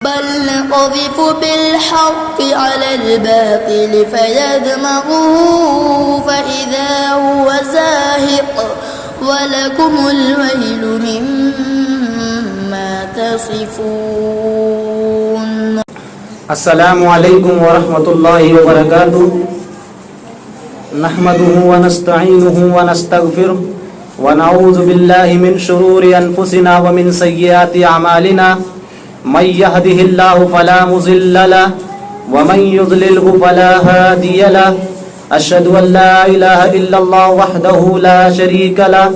بل نقذف بالحق على الباطل فيدمغه فإذا هو زاهق ولكم الويل مما تصفون. السلام علیکم ورحمۃ اللہ وبرکاتہ. نحمده ونستعینه ونستغفره ونعوذ باللہ من شرور انفسنا ومن سیئات اعمالنا. من يهده الله فلا مضل له ومن يضلله فلا هادي له. اشهد ان لا اله الا الله وحده لا شريك له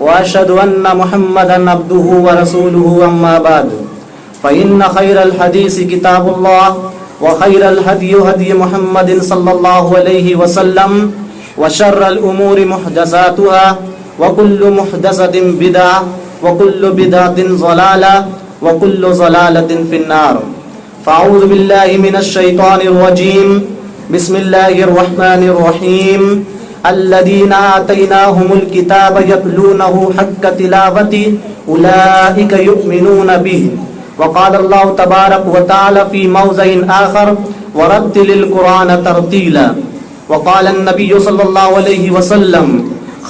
واشهد ان محمدا عبده ورسوله. اما بعد فان خير الحديث كتاب الله وخير الهدي هدي محمد صلى الله عليه وسلم وشر الامور محدثاتها وكل محدثة بدعة وكل بدعة ضلالة وكل ضلالة في النار. فأعوذ بالله من الشيطان الرجيم. بسم الله الرحمن الرحيم. الذين آتيناهم الكتاب يتلونه حق تلاوته أولئك يؤمنون به. وقال الله تبارك وتعالى في موضع آخر ورتل القرآن ترتيلا. وقال النبي صلى الله عليه وسلم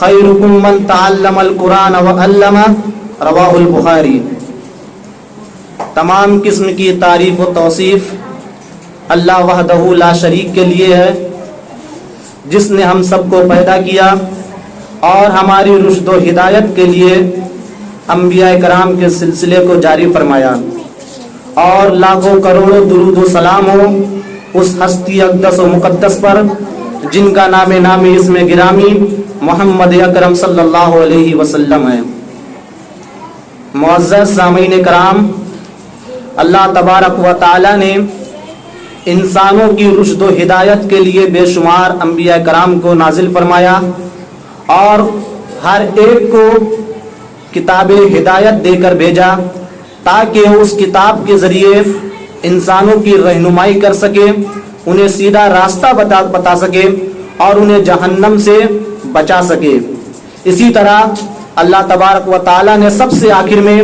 خيركم من تعلم القرآن وعلمه. رواہ البخاری. تمام قسم کی تعریف و توصیف اللہ وحدہ لا شریک کے لیے ہے، جس نے ہم سب کو پیدا کیا اور ہماری رشد و ہدایت کے لیے انبیاء کرام کے سلسلے کو جاری فرمایا، اور لاکھوں کروڑوں درود و سلام ہو اس ہستی اقدس و مقدس پر جن کا نام اسم گرامی محمد اکرم صلی اللہ علیہ وسلم ہے. معزز سامعین کرام، اللہ تبارک و تعالی نے انسانوں کی رشد و ہدایت کے لیے بے شمار انبیاء کرام کو نازل فرمایا اور ہر ایک کو کتاب ہدایت دے کر بھیجا تاکہ اس کتاب کے ذریعے انسانوں کی رہنمائی کر سکے، انہیں سیدھا راستہ بتا سکے اور انہیں جہنم سے بچا سکے. اسی طرح اللہ تبارک و تعالی نے سب سے آخر میں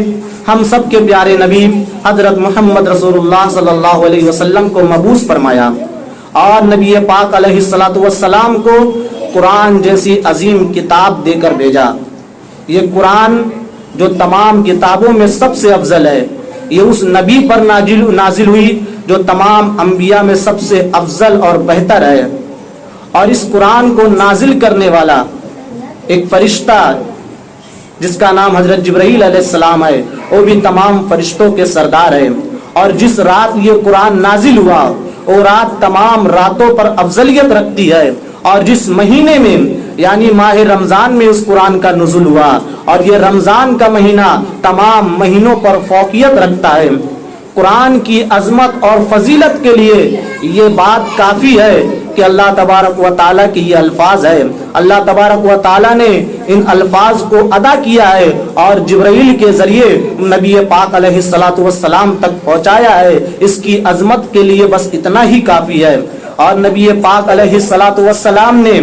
ہم سب کے پیارے نبی حضرت محمد رسول اللہ صلی اللہ علیہ وسلم کو مبعوث فرمایا اور نبی پاک علیہ الصلوۃ والسلام کو قرآن جیسی عظیم کتاب دے کر بھیجا. یہ قرآن جو تمام کتابوں میں سب سے افضل ہے، یہ اس نبی پر نازل ہوئی جو تمام انبیاء میں سب سے افضل اور بہتر ہے. اور اس قرآن کو نازل کرنے والا ایک فرشتہ جس کا نام حضرت جبرائیل علیہ السلام ہے، وہ بھی تمام فرشتوں کے سردار ہے. اور جس رات یہ قرآن نازل ہوا وہ رات تمام راتوں پر افضلیت رکھتی ہے، اور جس مہینے میں یعنی ماہ رمضان میں اس قرآن کا نزول ہوا، اور یہ رمضان کا مہینہ تمام مہینوں پر فوقیت رکھتا ہے. قرآن کی عظمت اور فضیلت کے لیے یہ بات کافی ہے کہ اللہ تبارک و تعالیٰ کی یہ الفاظ ہے. اللہ تبارک و تعالیٰ نے ان الفاظ کو ادا کیا ہے اور جبرائیل کے ذریعے نبی پاک علیہ الصلوۃ والسلام تک پہنچایا ہے. اس کی عظمت کے لیے بس اتنا ہی کافی ہے. اور نبی پاک علیہ الصلوۃ والسلام نے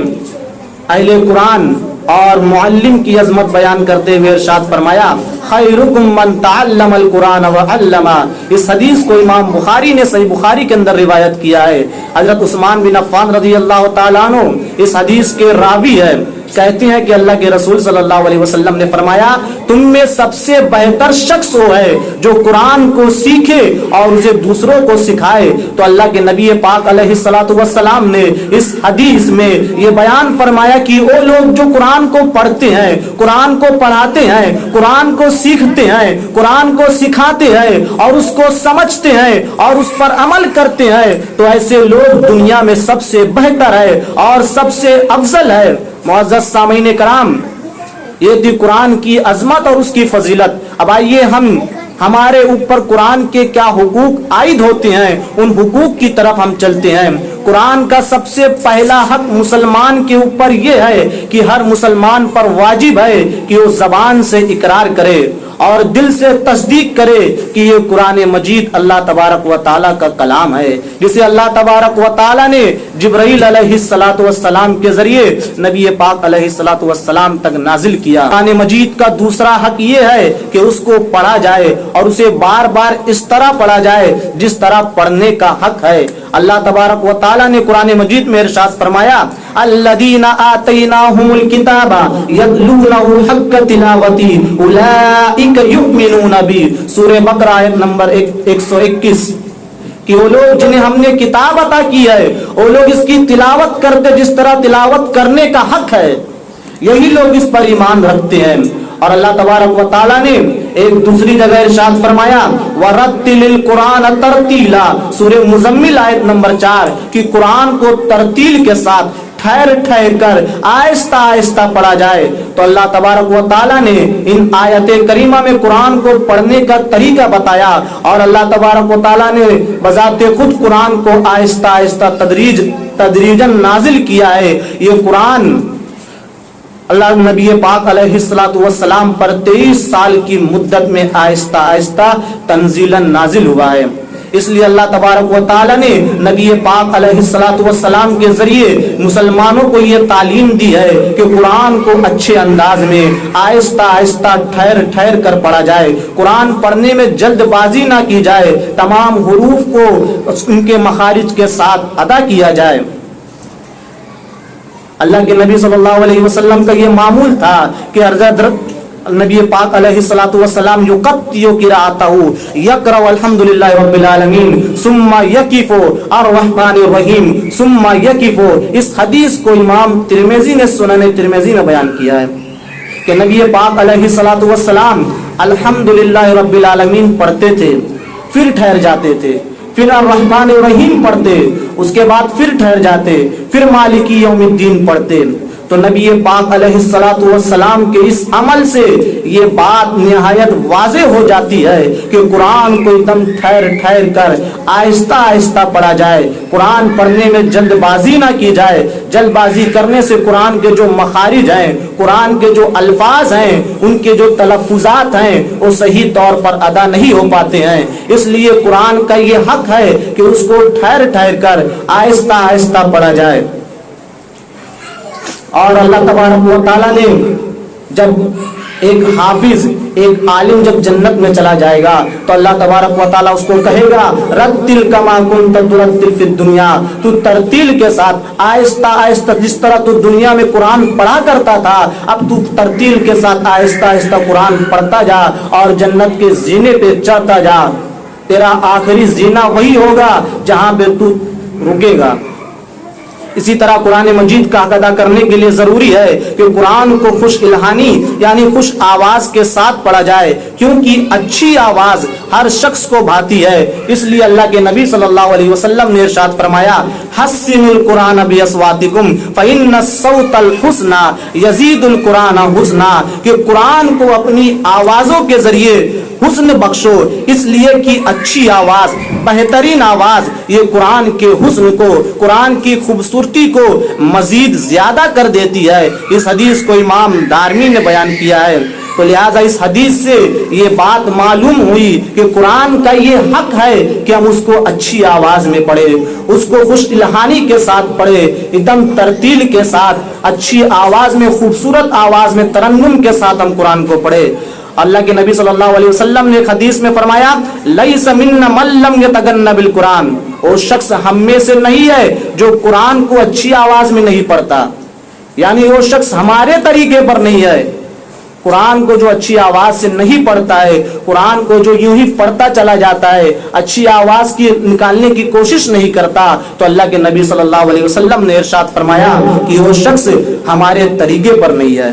اہل قرآن اور معلم کی عظمت بیان کرتے ہوئے ارشاد فرمایا خیرکم من تعلم القرآن وعلمہ. اس حدیث کو امام بخاری نے صحیح بخاری کے اندر روایت کیا ہے. حضرت عثمان بن عفان رضی اللہ تعالیٰ عنہ اس حدیث کے راوی ہے. کہتے ہیں کہ اللہ کے رسول صلی اللہ علیہ وسلم نے فرمایا تم میں سب سے بہتر شخص وہ ہے جو قرآن کو سیکھے اور اسے دوسروں کو سکھائے. تو اللہ کے نبی پاک علیہ الصلوۃ والسلام نے اس حدیث میں یہ بیان فرمایا کہ وہ لوگ جو قرآن کو پڑھتے ہیں، قرآن کو پڑھاتے ہیں، قرآن کو سیکھتے ہیں، قرآن کو سکھاتے ہیں اور اس کو سمجھتے ہیں اور اس پر عمل کرتے ہیں، تو ایسے لوگ دنیا میں سب سے بہتر ہے اور سب سے افضل ہے. معزز سامعین کرام، یہ تھی قرآن کی عظمت اور اس کی فضیلت. اب آئیے ہمارے اوپر قرآن کے کیا حقوق عائد ہوتے ہیں، ان حقوق کی طرف ہم چلتے ہیں. قرآن کا سب سے پہلا حق مسلمان کے اوپر یہ ہے کہ ہر مسلمان پر واجب ہے کہ وہ زبان سے اقرار کرے اور دل سے تصدیق کرے کہ یہ قرآن مجید اللہ تبارک و تعالیٰ کا کلام ہے، جسے اللہ تبارک و تعالیٰ نے جبرائیل علیہ السلام کے ذریعے نبی پاک علیہ السلام تک نازل کیا۔ قرآن مجید کا دوسرا حق یہ ہے کہ اس کو پڑھا جائے اور اسے بار بار اس طرح پڑھا جائے جس طرح پڑھنے کا حق ہے۔ اللہ تبارک و تعالیٰ نے قرآن مجید میں ارشاد فرمایا الذین آتیناہم الکتاب یتلونہ حق تلاوتہ اولئک یؤمنون بہ، سورہ بقرہ آیت نمبر 121، کہ وہ لوگ جنہیں ہم نے کتاب عطا کی ہے وہ لوگ اس کی تلاوت کرتے جس طرح تلاوت کرنے کا حق ہے، یہی لوگ اس پر ایمان رکھتے ہیں۔ اور اللہ تبارک و تعالیٰ نے ایک دوسری جگہ ارشاد فرمایا وَرَتِّلِ الْقُرْآنَ تَرْتِيلًا، سورہ مزمل آیت نمبر 4، کہ قرآن کو ترتیل کے ساتھ ٹھہر ٹھہر کر آہستہ آہستہ پڑھا جائے۔ تو اللہ تبارک و تعالیٰ نے ان آیت کریمہ میں قرآن کو پڑھنے کا طریقہ بتایا، اور اللہ تبارک و تعالیٰ نے بذات خود قرآن کو آہستہ آہستہ تدریجاً نازل کیا ہے۔ یہ قرآن اللہ نبی پاک علیہ السلام پر 23 سال کی مدت میں آہستہ آہستہ تنزیلاً نازل ہوا ہے۔ اس لیے اللہ تبارک و تعالیٰ نے نبی پاک علیہ السلام کے ذریعے مسلمانوں کو یہ تعلیم دی ہے کہ قرآن کو اچھے انداز میں آہستہ آہستہ ٹھہر ٹھہر کر پڑھا جائے، قرآن پڑھنے میں جلد بازی نہ کی جائے، تمام حروف کو ان کے مخارج کے ساتھ ادا کیا جائے۔ اللہ کے نبی صلی اللہ علیہ وسلم کا یہ معمول تھا کہ حضرت نبی پاک علیہ السلام یقطع قراءته یقرأ الحمدللہ رب العالمین ثم یقف الرحمن الرحیم ثم یقف۔ اس حدیث کو امام ترمذی نے سنن ترمذی میں بیان کیا ہے کہ نبی پاک علیہ السلام الحمدللہ رب العالمین پڑھتے تھے، پھر ٹھہر جاتے تھے، پھر الرحمن الرحیم پڑھتے، اس کے بعد پھر ٹھہر جاتے، پھر مالکی یوم الدین پڑھتے۔ تو نبی پاک علیہ السلام کے اس عمل سے یہ بات نہایت واضح ہو جاتی ہے کہ قرآن کو ایک دم ٹھہر ٹھہر کر آہستہ آہستہ پڑھا جائے، قرآن پڑھنے میں جلد بازی نہ کی جائے۔ جلد بازی کرنے سے قرآن کے جو مخارج ہیں، قرآن کے جو الفاظ ہیں، ان کے جو تلفظات ہیں وہ صحیح طور پر ادا نہیں ہو پاتے ہیں۔ اس لیے قرآن کا یہ حق ہے کہ اس کو ٹھہر ٹھہر کر آہستہ آہستہ پڑھا جائے۔ اور اللہ تبارک و تعالیٰ نے جب ایک حافظ، ایک عالم جب جنت میں چلا جائے گا تو اللہ تبارک و تعالیٰ اس کو کہے گا رتل کما کنت ترتل فی الدنیا، تو ترتیل کے ساتھ آہستہ آہستہ جس طرح تو دنیا میں قرآن پڑھا کرتا تھا اب تو ترتیل کے ساتھ آہستہ آہستہ قرآن پڑھتا جا اور جنت کے زینے پہ چڑھتا جا۔ تیرا آخری زینہ وہی ہوگا جہاں پہ تو رکے گا۔ اسی طرح قرآن مجید کا حق ادا کرنے کے لیے ضروری ہے کہ قرآن کو خوش الہانی یعنی خوش آواز کے ساتھ پڑھا جائے، کیونکہ اچھی آواز ہر شخص کو بھاتی ہے۔ اس لیے اللہ کے نبی صلی اللہ علیہ وسلم نے ارشاد فرمایا حسنوا القرآن باصواتکم فإن الصوت الحسن یزید القرآن حسنا، کہ قرآن کو اپنی آوازوں کے ذریعے حسن بخشو، اس لیے کہ اچھی آواز، بہترین آواز یہ قرآن کے حسن کو، قرآن کی خوبصورتی کو مزید زیادہ کر دیتی ہے۔ اس حدیث کو امام دارمی نے بیان کیا ہے۔ تو لہٰذا اس حدیث سے یہ بات معلوم ہوئی کہ قرآن کا یہ حق ہے کہ ہم اس کو اچھی آواز میں پڑھیں، اس کو خوش الہانی کے ساتھ پڑھیں، ایک دم ترتیل کے ساتھ، اچھی آواز میں، خوبصورت آواز میں، ترنم کے ساتھ ہم قرآن کو پڑھیں۔ اللہ کے نبی صلی اللہ علیہ وسلم نے ایک حدیث میں فرمایا لیس منا من لم یتغن بالقرآن، وہ شخص ہم میں سے نہیں ہے جو قرآن کو اچھی آواز میں نہیں پڑھتا، یعنی وہ شخص ہمارے طریقے پر نہیں ہے۔ قرآن کو جو اچھی آواز سے نہیں پڑھتا ہے، قرآن کو جو یوں ہی پڑھتا چلا جاتا ہے، اچھی آواز کی نکالنے کی کوشش نہیں کرتا، تو اللہ کے نبی صلی اللہ علیہ وسلم نے ارشاد فرمایا کہ وہ شخص ہمارے طریقے پر نہیں ہے۔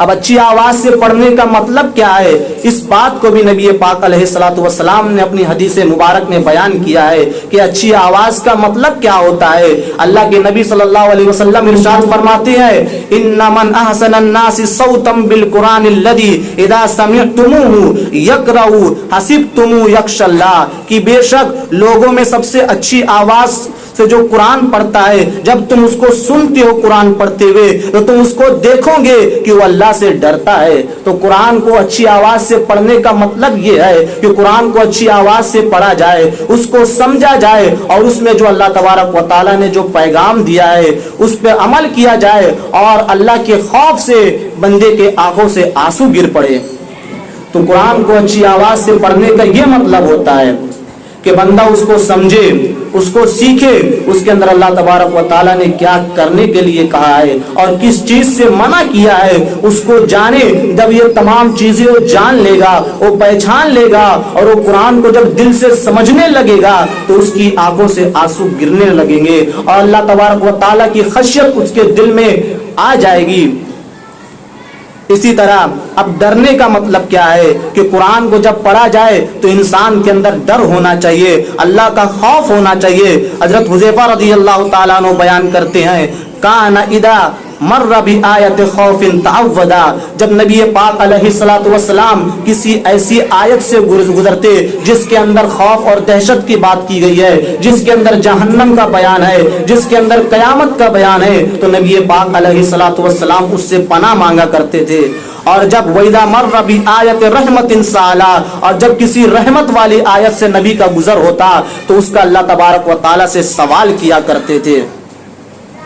اب اچھی آواز سے پڑھنے کا مطلب کیا ہے، اس بات کو بھی نبی پاک علیہ السلام نے اپنی حدیث مبارک میں بیان کیا ہے کہ اچھی آواز کا مطلب کیا ہوتا ہے۔ اللہ کے نبی صلی اللہ علیہ وسلم ارشاد فرماتے ہیں ان من احسن الناس صوتا بالقران الذي اذا سمعتموه يقرأ حسبتم يخشى الله، کہ بے شک لوگوں میں سب سے اچھی آواز سے جو قرآن پڑھتا ہے، جب تم اس کو سنتے ہو قرآن پڑھتے ہوئے تو تم اس کو دیکھو گے کہ وہ اللہ سے ڈرتا ہے۔ تو قرآن کو اچھی آواز سے پڑھنے کا مطلب یہ ہے کہ قرآن کو اچھی آواز سے پڑھا جائے، اس کو سمجھا جائے، اور اس میں جو اللہ تبارک و تعالیٰ نے جو پیغام دیا ہے اس پہ عمل کیا جائے، اور اللہ کے خوف سے بندے کے آنکھوں سے آنسو گر پڑے۔ تو قرآن کو اچھی آواز سے پڑھنے کا یہ مطلب ہوتا ہے کہ بندہ اس کو سمجھے، اس کو سیکھے، اس کے اندر اللہ تبارک و تعالیٰ نے کیا کرنے کے لیے کہا ہے اور کس چیز سے منع کیا ہے اس کو جانے۔ جب یہ تمام چیزیں وہ جان لے گا، وہ پہچان لے گا، اور وہ قرآن کو جب دل سے سمجھنے لگے گا تو اس کی آنکھوں سے آنسو گرنے لگیں گے اور اللہ تبارک و تعالیٰ کی خشیت اس کے دل میں آ جائے گی۔ اسی طرح اب ڈرنے کا مطلب کیا ہے کہ قرآن کو جب پڑھا جائے تو انسان کے اندر ڈر ہونا چاہیے، اللہ کا خوف ہونا چاہیے۔ حضرت حذیفہ رضی اللہ تعالیٰ عنہ بیان کرتے ہیں، کان اذا مر بآیت خوف تعودا، جب نبی پاک علیہ الصلوۃ والسلام کسی ایسی آیت سے گزرتے جس کے اندر خوف اور دہشت کی بات کی گئی ہے، جس کے اندر جہنم کا بیان ہے، جس کے اندر قیامت کا بیان ہے، تو نبی پاک علیہ الصلوۃ والسلام اس سے پناہ مانگا کرتے تھے۔ اور جب وَإِذَا مَرَّ بِآیَةٍ رَحْمَةٍ سَأَلَا، اور جب کسی رحمت والی آیت سے نبی کا گزر ہوتا تو اس کا اللہ تبارک و تعالیٰ سے سوال کیا کرتے تھے۔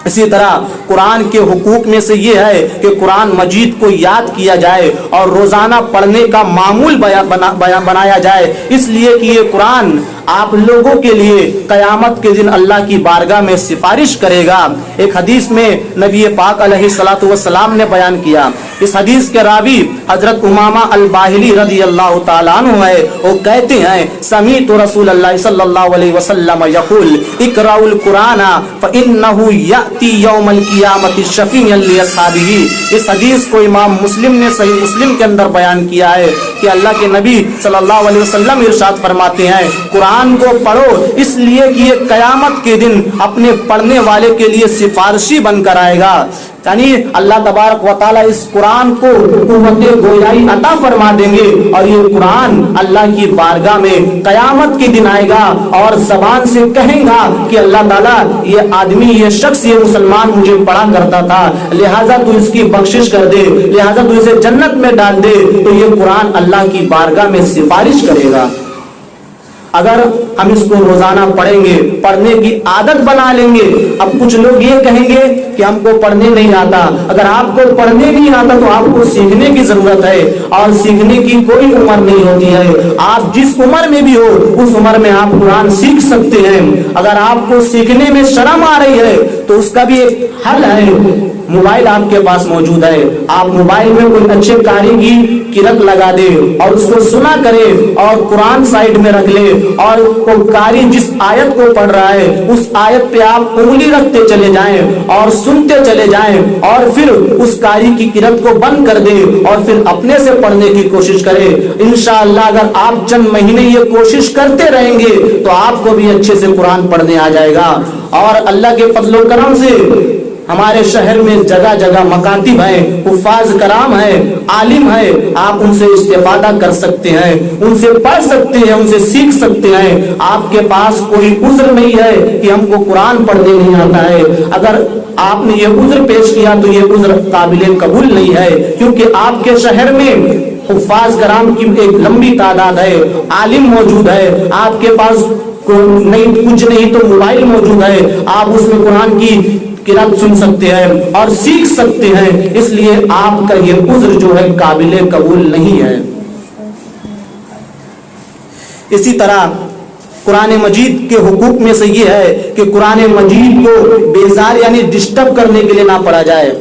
اسی طرح قرآن کے حقوق میں سے یہ ہے کہ قرآن مجید کو یاد کیا جائے اور روزانہ پڑھنے کا معمول بنایا جائے، اس لیے کہ یہ قرآن آپ لوگوں کے لیے قیامت کے دن اللہ کی بارگاہ میں سفارش کرے گا۔ ایک حدیث میں نبی پاک علیہ الصلوۃ والسلام نے بیان کیا، اس حدیث کے راوی حضرت امامہ الباہلی رضی اللہ تعالیٰ عنہ ہے، وہ کہتے ہیں سمیعت رسول اللہ صلی اللہ علیہ وسلم یقول اقرأوا القرآن فإنه یأتی یوم القیامت شفیعا لاصحابہ۔ اس حدیث کو امام مسلم نے صحیح مسلم کے اندر بیان کیا ہے کہ اللہ کے نبی صلی اللہ علیہ وسلم ارشاد فرماتے ہیں قرآن کو پڑھو اس لیے کہ یہ قیامت کے دن اپنے پڑھنے والے کے لیے سفارشی بن کر آئے گا۔ یعنی اللہ تبارک و تعالیٰ اس قرآن کو قوت گویائی عطا فرما دیں گے، اور یہ قرآن اللہ کی بارگاہ میں قیامت کے دن آئے گا اور زبان سے کہیں گا کہ اللہ تعالیٰ یہ آدمی، یہ شخص، یہ مسلمان مجھے پڑھا کرتا تھا، لہٰذا تو اس کی بخشش کر دے، لہٰذا تو اسے جنت میں ڈال دے۔ تو یہ قرآن اللہ کی بارگاہ میں سفارش کرے گا۔ اگر ہم اس کو روزانہ پڑھیں گے، پڑھنے کی عادت بنا لیں گے۔ اب کچھ لوگ یہ کہیں گے کہ ہم کو پڑھنے نہیں آتا۔ اگر آپ کو پڑھنے نہیں آتا تو آپ کو سیکھنے کی ضرورت ہے، اور سیکھنے کی کوئی عمر نہیں ہوتی ہے۔ آپ جس عمر میں بھی ہو اس عمر میں آپ قرآن سیکھ سکتے ہیں۔ اگر آپ کو سیکھنے میں شرم آ رہی ہے تو اس کا بھی ایک حل ہے، موبائل آپ کے پاس موجود ہے، آپ موبائل میں کوئی اچھے قاری کی قرأت لگا دے اور اس کو سنا کرے اور قرآن سائڈ میں رکھ لے، اور قاری جس آیت کو پڑھ رہا ہے اس آیت پہ آپ انگلی رکھتے چلے جائیں اور سنتے چلے جائیں، اور پھر اس قاری کی قرأت کو بند کر دے اور پھر اپنے سے پڑھنے کی کوشش کرے۔ انشاءاللہ اگر آپ چند مہینے یہ کوشش کرتے رہیں گے تو آپ کو بھی اچھے سے قرآن پڑھنے آ جائے گا۔ اور اللہ کے فضل و کرم سے ہمارے شہر میں جگہ جگہ مکاتب ہیں، حفاظ کرام ہیں، عالم ہیں، آپ ان سے استفادہ کر سکتے ہیں، ان سے پڑھ سکتے ہیں، ان سے سیکھ سکتے ہیں۔ آپ کے پاس کوئی عذر نہیں ہے کہ ہم کو قرآن پڑھنے نہیں آتا ہے۔ اگر آپ نے یہ عذر پیش کیا تو یہ عذر قابل قبول نہیں ہے، کیونکہ آپ کے شہر میں حفاظ کرام کی ایک لمبی تعداد ہے، عالم موجود ہے، آپ کے پاس نہیں کچھ نہیں تو موبائل موجود ہے، آپ اس میں قرآن کی قرأت سن سکتے ہیں اور سیکھ سکتے ہیں، اس لیے آپ کا یہ عذر جو ہے قابل قبول نہیں ہے۔ اسی طرح قرآن مجید کے حقوق میں سے یہ ہے کہ قرآن مجید کو بیزار یعنی ڈسٹرب کرنے کے لیے نہ پڑھا جائے۔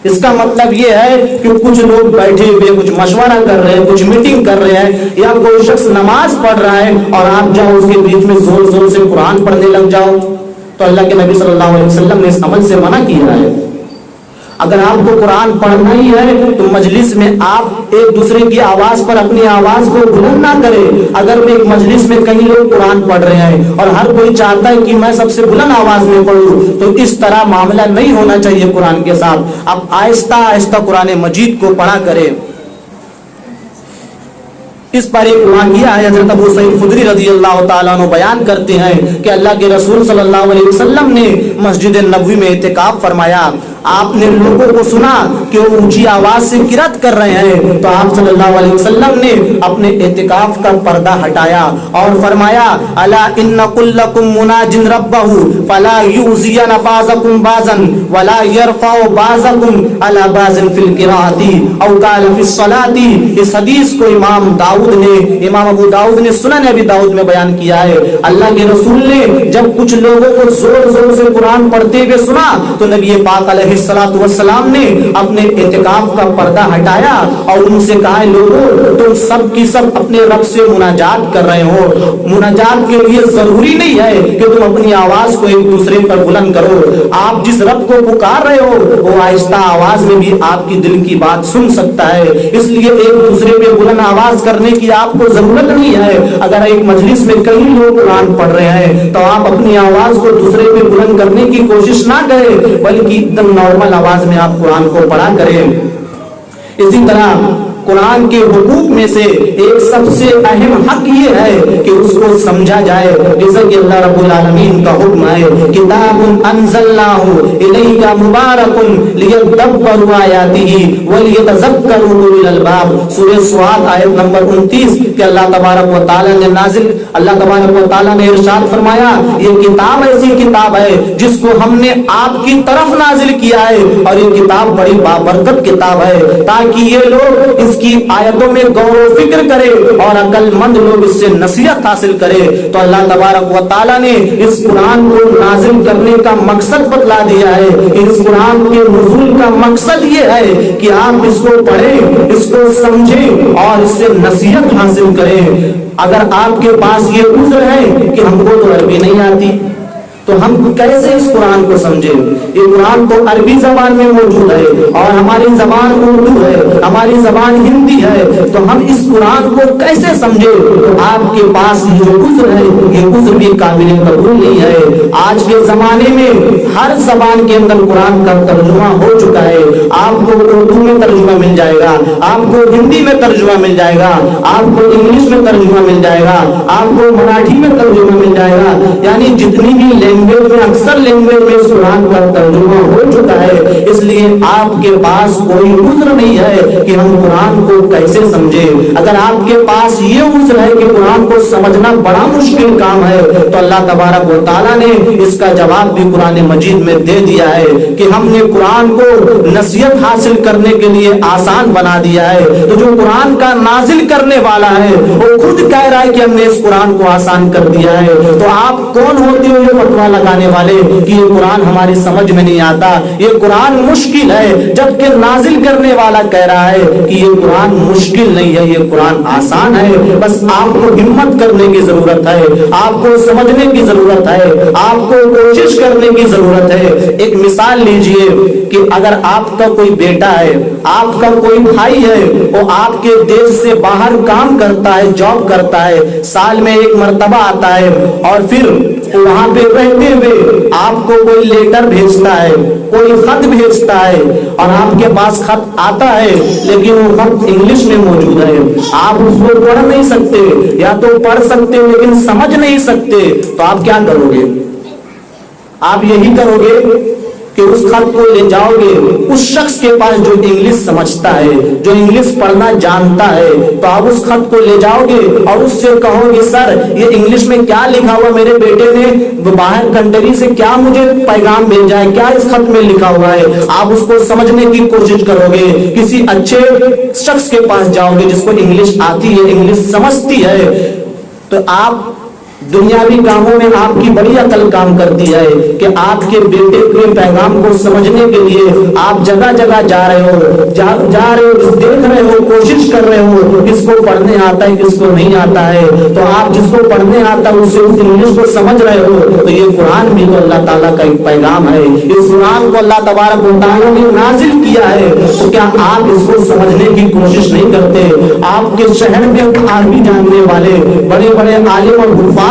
اس کا مطلب یہ ہے کہ کچھ لوگ بیٹھے ہوئے کچھ مشورہ کر رہے ہیں، کچھ میٹنگ کر رہے ہیں، یا کوئی شخص نماز پڑھ رہا ہے اور آپ جاؤ اس کے بیچ میں زور زور سے قرآن پڑھنے لگ جاؤ، تو اللہ کے نبی صلی اللہ علیہ وسلم نے اس عمل سے منع کیا ہے۔ اگر آپ کو قرآن پڑھنا ہی ہے تو مجلس میں آپ ایک دوسرے کی آواز پر اپنی آواز کو بلند نہ کریں۔ اگر میں ایک مجلس میں کئی لوگ قرآن پڑھ رہے ہیں اور ہر کوئی چاہتا ہے کہ میں سب سے بلند آواز میں پڑھوں، تو اس طرح معاملہ نہیں ہونا چاہیے قرآن کے ساتھ۔ اب آہستہ آہستہ قرآن مجید کو پڑھا کریں۔ اس پر ایک واقعہ ہے، حضرت ابو سعید خدری رضی اللہ تعالیٰ عنہ بیان کرتے ہیں کہ اللہ کے رسول صلی اللہ علیہ وسلم نے مسجد نبوی میں اعتکاف فرمایا. آپ نے لوگوں کو سنا کہ وہ اونچی آواز سے قرات کر رہے ہیں، تو آپ صلی اللہ علیہ وسلم نے اپنے اعتکاف کا پردہ ہٹایا اور فرمایا الا ان کلکم مناج ربہ فلا یؤذین بعضکم بعضا ولا یرفع بعضکم علی بعض فی القراءۃ او قال فی الصلاۃ. اس حدیث کو امام ابو داؤد نے سنن ابی داؤد میں بیان کیا ہے. اللہ کے رسول نے جب کچھ لوگوں کو زور زور سے قرآن پڑھتے ہوئے سنا تو نبی پاک علیہ الصلوۃ والسلام نے اپنے اعتکاف کا پردہ ہٹایا اور ان سے کہا لوگوں تم سب کی سب اپنے رب سے مناجات کر رہے ہو، مناجات کے لیے ضروری نہیں ہے کہ تم اپنی آواز کو ایک دوسرے پر بلند کرو. آپ جس رب کو پکار رہے ہو وہ آہستہ آواز میں بھی آپ کی دل کی بات سن سکتا ہے، اس لیے ایک دوسرے پہ بلند آواز کرنے کی آپ کو ضرورت نہیں ہے. اگر ایک مجلس میں کئی لوگ قرآن پڑھ رہے ہیں تو آپ اپنی آواز کو دوسرے پہ بلند کرنے کی کوشش نہ کریں، بلکہ ایک دم نارمل آواز میں آپ قرآن کو پڑھا کریں. اسی طرح قرآن کے حقوق میں سے ایک سب سے اہم حق یہ ہے کہ اس کو سمجھا جائے، جیسا کہ اللہ رب العالمین کا حکم ہے کتاب انزلناہ الیک مبارک لیدبروا آیاتہ ولیتذکروا اولو الالباب. سورہ صاد آیت نمبر 29 کہ اللہ تبارک و تعالی نے اللہ تبارک و تعالی نے ارشاد فرمایا یہ کتاب ایسی کتاب ہے جس کو ہم نے آپ کی طرف نازل کیا ہے اور یہ کتاب بڑی بابرکت کتاب ہے تاکہ یہ لوگ اس کی آیتوں میں غور و فکر کرے اور عقل مند لوگ اس سے نصیحت حاصل کرے. تو اللہ تبارک و تعالی نے اس قرآن کو نازل کرنے کا مقصد بتلا دیا ہے. اس قرآن کے نزول کا مقصد یہ ہے کہ آپ اس کو پڑھیں، اس کو سمجھیں اور اس سے نصیحت حاصل کریں. اگر آپ کے پاس یہ عذر ہے کہ ہم کو تو عربی نہیں آتی تو ہم کیسے اس قرآن کو سمجھیں؟ یہ قرآن تو عربی زبان میں موجود ہے اور ہماری زبان اردو ہے، ہماری زبان ہندی ہے، تو ہم اس قرآن کو کیسے سمجھیں؟ تو آپ کے پاس جو عذر ہے یہ عذر بھی قابل قبول نہیں ہے. آج کے زمانے میں ہر زبان کے اندر قرآن کا ترجمہ ہو چکا ہے. آپ کو اردو میں ترجمہ مل جائے گا، آپ کو ہندی میں ترجمہ مل جائے گا، آپ کو انگلش میں ترجمہ مل جائے گا، آپ کو مراٹھی میں ترجمہ مل جائے گا. یعنی جتنی بھی لینگویج میں اکثر لینگویج میں اس قرآن کا ترجمہ ہو چکا ہے. اس لیے آپ کے پاس کوئی عذر نہیں ہے کہ ہم قرآن کو کیسے سمجھیں. اگر آپ کے پاس یہ عذر ہے کہ قرآن کو سمجھنا بڑا مشکل کام ہے تو اللہ تبارک و تعالیٰ نے اس کا جواب بھی قرآن مجید میں دے دیا ہے کہ ہم نے قرآن کو نصیحت حاصل کرنے کے لیے آسان بنا دیا ہے. تو جو قرآن کا نازل کرنے والا ہے وہ خود کہہ رہا ہے کہ ہم نے اس قرآن کو آسان کر دیا ہے. تو آپ کون ہوتے ہو یہ فتویٰ لگانے والے کہ یہ قرآن ہماری سمجھ میں نہیں آتا، یہ قرآن مشکل ہے، جبکہ نازل کرنے والا کہہ رہا ہے کہ یہ قرآن مشکل نہیں ہے، یہ قرآن آسان ہے. بس آپ کو ہمت کرنے کی ضرورت ہے، آپ کو سمجھنے کی ضرورت ہے، آپ کو کوشش کرنے کی ضرورت ہے. ایک مثال لیجئے کہ اگر آپ کا کوئی بیٹا ہے، آپ کا کوئی بھائی ہے، وہ آپ کے دیش سے باہر کام کرتا ہے، جاب کرتا ہے، سال میں ایک مرتبہ آتا ہے اور پھر وہاں پہ رہتے ہوئے آپ کو کوئی لیٹر بھیجتا ہے، کوئی خط بھیجتا ہے اور آپ کے پاس خط آتا ہے لیکن وہ خط انگلش میں موجود ہے، آپ اس کو پڑھ نہیں سکتے یا تو پڑھ سکتے لیکن سمجھ نہیں سکتے. تو آپ کیا کرو گے؟ آپ یہی کرو گے کہ اس خط کو لے جاؤ گے اس شخص کے پاس جو انگلش سمجھتا ہے، جو انگلش پڑھنا جانتا ہے. تو آپ اس خط کو لے جاؤ گے اور اس سے کہو گے سر یہ انگلش میں کیا لکھا ہوا، میرے بیٹے نے باہر کنٹری سے کیا مجھے پیغام بھیجا ہے، کیا اس خط میں لکھا ہوا ہے. آپ اس کو سمجھنے کی کوشش کرو گے. کسی اچھے شخص کے پاس جاؤ گے جس کو انگلش آتی ہے، انگلش سمجھتی ہے. تو آپ دنیاوی کاموں میں آپ کی بڑی عقل کام کرتی ہے کہ آپ کے بیٹے کے پیغام کو سمجھنے کے لیے آپ جگہ جگہ جا رہے ہو، دیکھ رہے ہو، کوشش کر رہے ہو کس کو پڑھنے آتا ہے کس کو نہیں آتا ہے. تو آپ جس کو پڑھنے آتا ہے اسے اس انگلش کو سمجھ رہے ہو. تو یہ قرآن بھی تو اللہ تعالیٰ کا ایک پیغام ہے. اس قرآن کو اللہ تبارک و تعالیٰ نے نازل کیا ہے تو کیا آپ اس کو سمجھنے کی کوشش نہیں کرتے؟ آپ کے شہر میں عربی جاننے والے بڑے بڑے عالم اور حفاظ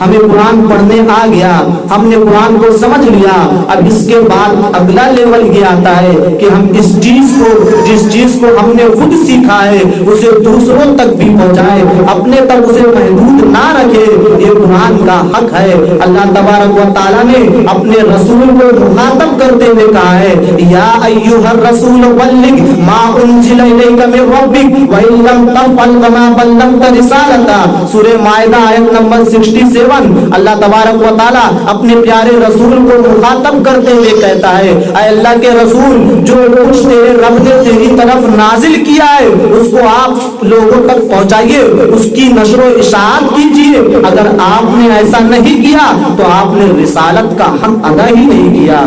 ہمیں قرآن پڑھنے آ گیا, ہم نے قرآن کو سمجھ لیا, اب اس کے بعد اگلا لیول یہ آتا ہے کہ ہم اس چیز کو, جس چیز کو ہم نے خود سیکھا ہے اسے دوسروں تک بھی پہنچائے, اپنے تک اسے محدود نہ رکھے. یہ قرآن کا حق ہے. اللہ تبارک و تعالیٰ نے اپنے رسول کو مخاطب کرتے ہوئے کہا ہے, یا ایھا الرسول بلغ ما انزل الیک من ربک وان لم تفعل فما بلغت رسالتہ. سورہ مائدہ آیت نمبر 67. اللہ تبارک و تعالیٰ اپنے پیارے رسول کو مخاطب کرتے ہوئے کہتا ہے, اے اللہ کے رسول, جو کچھ تیرے رب نے تیری طرف نازل کیا ہے اس کو آپ لوگوں تک پہنچائیے, اس کی نشر و اشاعت کیجیے. اگر آپ نے ایسا نہیں کیا تو آپ نے رسالت کا حق ادا ہی نہیں کیا.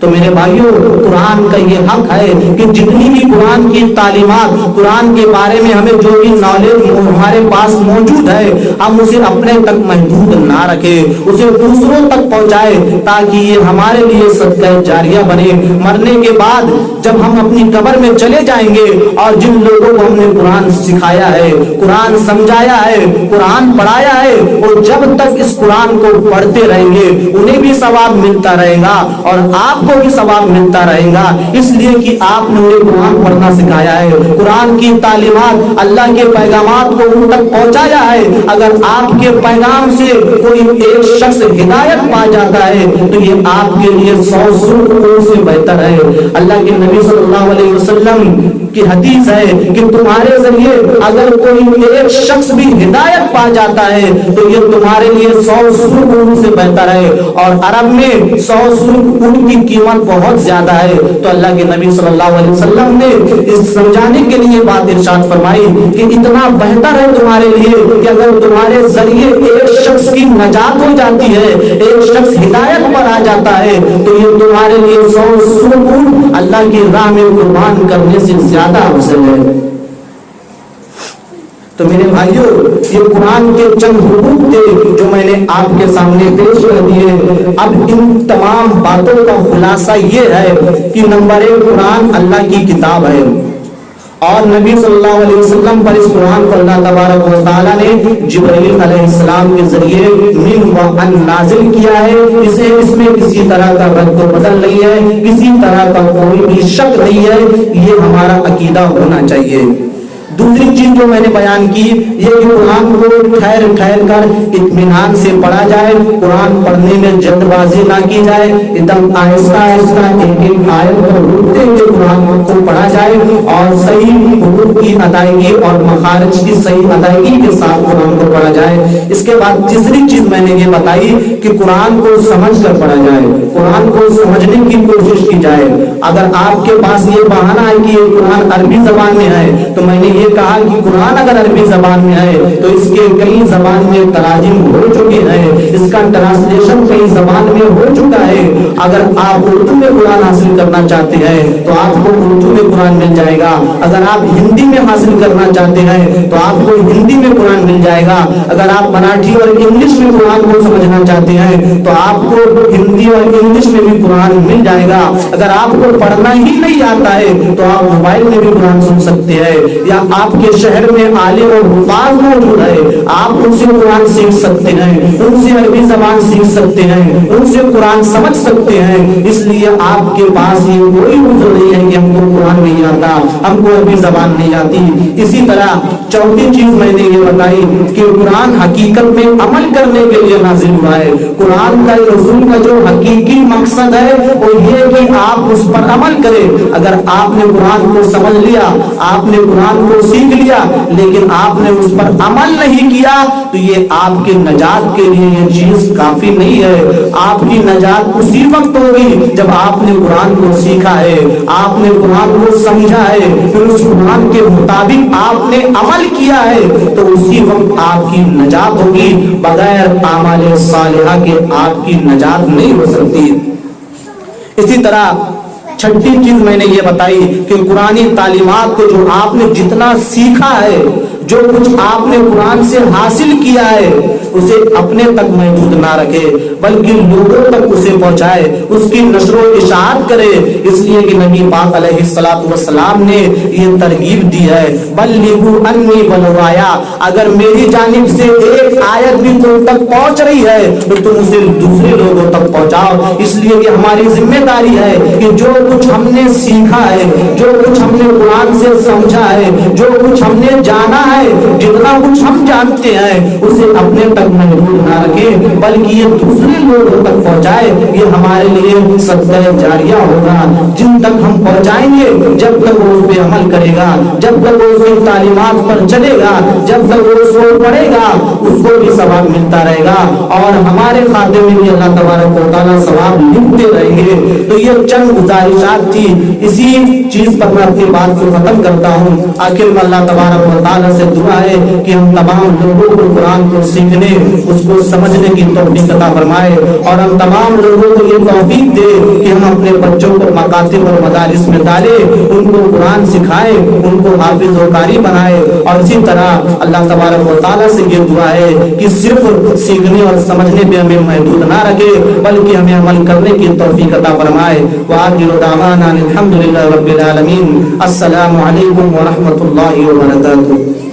تو میرے بھائیوں, قرآن کا یہ حق ہے کہ جتنی بھی قرآن کی تعلیمات, قرآن کے بارے میں ہمیں جو بھی نالج ہمارے پاس موجود ہے, ہم اسے اپنے تک محدود نہ رکھیں, اسے دوسروں تک پہنچائے تاکہ یہ ہمارے لیے صدقہ جاریہ بنے. مرنے کے بعد جب ہم اپنی قبر میں چلے جائیں گے اور جن لوگوں کو ہم نے قرآن سکھایا ہے, قرآن سمجھایا ہے, قرآن پڑھایا ہے, اور جب تک اس قرآن کو پڑھتے رہیں گے انہیں بھی ثواب ملتا رہے گا اور آپ کو بھی ثواب ملتا رہے گا, اس لیے کہ آپ نے انہیں قرآن پڑھنا سکھایا ہے, قرآن کی تعلیمات, اللہ کے پیغامات کو ان تک پہنچایا ہے. اگر آپ کے پیغام سے کوئی ایک شخص ہدایت پا جاتا ہے تو یہ آپ کے لیے 100 سرخیوں سے بہتر ہے. اللہ کے نبی صلی اللہ علیہ وسلم کی حدیث ہے کہ تمہارے ذریعے اگر کوئی ایک شخص بھی ہدایت پا جاتا ہے تو یہ تمہارے لیے 100 سرخیوں سے بہتر ہے. اور عرب میں 100 سرخ کی قیمت بہت زیادہ ہے. تو اللہ کے نبی صلی اللہ علیہ وسلم نے اس سمجھانے کے لیے بات ارشاد فرمائی کہ اتنا بہتر ہے تمہارے لیے کہ اگر تمہارے ذریعے ایک شخص کی نجات ہو جاتی ہے, ایک شخص ہدایت پر آ جاتا ہے, تو یہ تمہارے لیے 100 سرخ اللہ کی راہ میں قربان کرنے سے زیادہ افضل ہے. تو میرے بھائیوں, یہ قرآن کے چند حقوق تھے جو میں نے آپ کے سامنے پیش کر دیے. اب ان تمام باتوں کا خلاصہ یہ ہے کہ نمبر 1, قرآن اللہ کی کتاب ہے اور نبی صلی اللہ علیہ وسلم پر اس قرآن کو اللہ تبارک و تعالیٰ نے جبرائیل علیہ السلام کے ذریعے من و ان نازل کیا ہے. اس میں کسی طرح کا رد و بدل نہیں ہے, کسی طرح کا کوئی بھی شک نہیں ہے. یہ ہمارا عقیدہ ہونا چاہیے. دوسری چیز جو میں نے بیان کی یہ کہ قرآن کو ٹھہر ٹھہر کر اطمینان سے پڑھا جائے, قرآن پڑھنے میں جلد بازی نہ کی جائے, ایک دم آہستہ آہستہ ایک ایک آیت کو روکتے ہوئے قرآن کو پڑھا جائے اور صحیح حروف کی ادائیگی اور مخارج کی صحیح ادائیگی کے ساتھ قرآن کو پڑھا جائے. اس کے بعد تیسری چیز میں نے یہ بتائی کہ قرآن کو سمجھ کر پڑھا جائے, قرآن کو سمجھنے کی کوشش کی جائے. اگر آپ کے پاس یہ بہانہ ہے کہ یہ قرآن عربی زبان میں ہے تو میں نے یہ کہا کہ قرآن اگر عربی زبان میں ہے تو اس کے کئی زبان میں تراجم ہو چکے ہیں, اس کا ٹرانسلیشن کئی زبان میں ہو چکا ہے. اگر آپ اردو میں قرآن حاصل کرنا چاہتے ہیں تو آپ کو اردو میں قرآن مل جائے گا. اگر آپ ہندی میں حاصل کرنا چاہتے ہیں تو آپ کو ہندی میں قرآن مل جائے گا. اگر آپ مراٹھی اور انگلش میں قرآن کو سمجھنا چاہتے ہیں تو آپ کو ہندی اور انگلش میں بھی قرآن مل جائے گا. اگر آپ کو پڑھنا ہی نہیں آتا ہے تو آپ موبائل میں بھی قرآن سن سکتے ہیں, یا آپ کے شہر میں عالم اور حفاظ موجود ہے, آپ ان سے قرآن سیکھ سکتے ہیں, ان سے عربی زبان سیکھ سکتے ہیں, ان سے قرآن سمجھ سکتے ہیں. اس لیے آپ کے پاس یہ کوئی عذر نہیں ہے کہ ہم کو قرآن نہیں آتا, ہم کو عربی زبان نہیں آتی. اسی طرح چوتھی چیز میں نے یہ بتائی کہ قرآن حقیقت میں عمل کرنے کے لیے نازل ہوا ہے. قرآن کا رسول کا جو حقیقی مقصد ہے وہ یہ کہ آپ اس پر عمل کریں. اگر آپ نے قرآن کو سمجھ لیا, آپ نے قرآن کو سیکھ لیا, لیکن آپ نے اس پر عمل نہیں کیا تو یہ آپ کے نجات کے لیے یہ چیز کافی نہیں ہے. آپ کی نجات اسی وقت ہوگی جب آپ نے قرآن کو سیکھا ہے, آپ نے قرآن کو سمجھا ہے, پھر اس قرآن کے مطابق آپ نے عمل کیا ہے تو اسی وقت آپ کی نجات ہوگی. بغیر اعمال صالحہ کے آپ کی نجات نہیں ہو سکتی. اسی طرح چھٹی چیز میں نے یہ بتائی کہ قرآنی تعلیمات کو جو آپ نے جتنا سیکھا ہے, جو کچھ آپ نے قرآن سے حاصل کیا ہے, اسے اپنے تک محدود نہ رکھے بلکہ لوگوں تک اسے پہنچائے، اس کی نشر و اشاعت کرے۔ اس لیے کہ نبی پاک علیہ الصلوۃ والسلام نے یہ ترغیب دی ہے، بلغوا انی ولو آیا، اگر میری جانب سے ایک آیت بھی تم تک پہنچ رہی ہے تو تم اسے دوسرے لوگوں تک پہنچاؤ۔ اس لیے کہ ہماری ذمہ داری ہے کہ جو کچھ ہم نے سیکھا ہے، جو کچھ ہم نے قرآن سے سمجھا ہے، جو کچھ ہم نے جانا ہے، جتنا کچھ ہم جانتے ہیں اسے اپنے تک محدود نہ رکھیں بلکہ یہ دوسرے لوگوں تک پہنچائے۔ یہ ہمارے لیے صدقہ جاریہ ہوگا، جن تک ہم پہنچائیں گے جب تک وہ اس پہ عمل کرے گا، جب تک وہ اس کی تعلیمات پر چلے گا، جب تک وہ اس کو پڑھے گا، اس کو بھی ثواب ملتا رہے گا اور ہمارے خاتے میں بھی اللہ تبارک و تعالیٰ ثواب لکھتے رہیں گے۔ تو یہ چند گزارشات تھی، اسی چیز پر میں اپنی بات کو ختم کرتا ہوں۔ آخر میں اللہ تبارک و تعالیٰ سے دعا ہے کہ ہم تمام لوگوں کو قرآن کو سیکھنے، اس کو سمجھنے کی توفیق عطا فرمائے اور ہم تمام لوگوں کو یہ توفیق دے کہ ہم اپنے بچوں کو مکاتب اور مدارس میں ڈالیں، ان کو قرآن سکھائیں، ان کو حافظ و قاری بنائے۔ اور اسی طرح اللہ تبارک و تعالیٰ سے یہ دعا ہے کہ صرف سیکھنے اور سمجھنے پہ ہمیں محدود نہ رکھے بلکہ ہمیں عمل کرنے کی توفیق عطا فرمائے۔ وآخر دعوانا الحمد للہ رب العالمین۔ السلام علیکم ورحمۃ اللہ وبرکاتہ۔